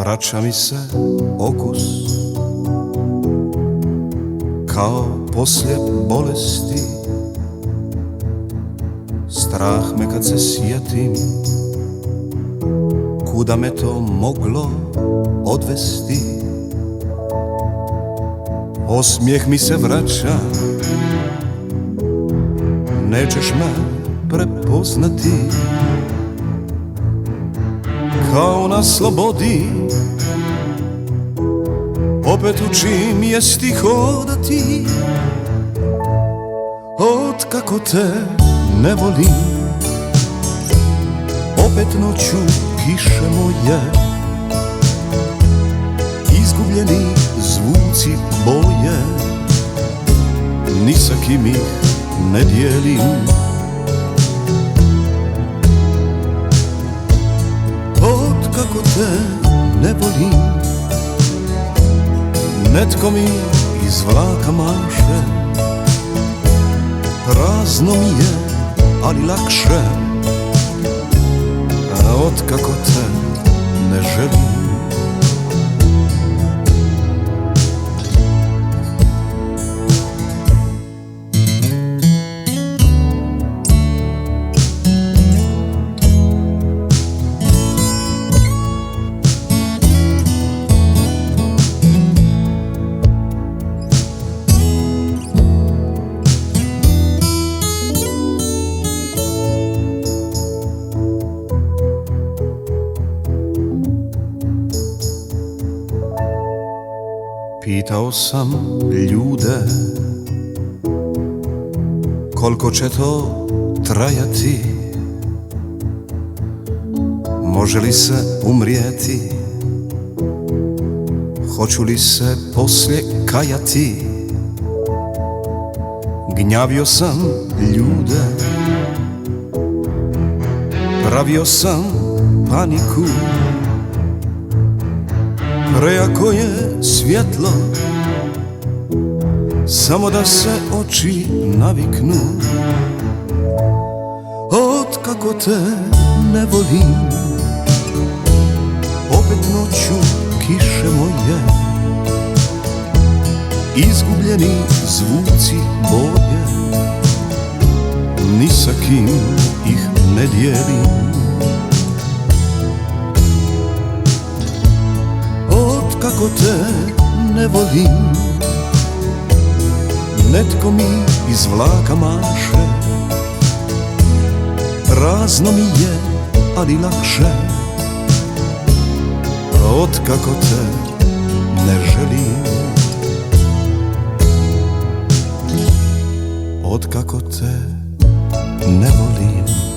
Vraća mi se okus kao poslije bolesti. Strah me kad se sjetim kuda me to moglo odvesti. Osmijeh mi se vraća, nećeš me prepoznati. Kao na slobodi opet učim jesti hodati. Otkako te ne volim, opet noću kiše moje, izgubljeni zvuci boje, ni sa kim ih ne dijelim. Otkako te ne volim, netko mi iz vlaka maše. Prazno mi je, ali lakše, a otkako te ne želim. Pitao sam ljude koliko će to trajati, može li se umrijeti, hoću li se poslije kajati. Gnjavio sam ljude, pravio sam paniku. Prejako je svjetlo, samo da se oči naviknu. Otkako te ne volim, opet noću kiše moje, izgubljeni zvuci boje, ni sa kim ih ne dijelim. Kako te ne volim, netko mi iz vlaka maše. Prazno mi je, ali lakše, otkako te ne želim. Otkako te ne volim.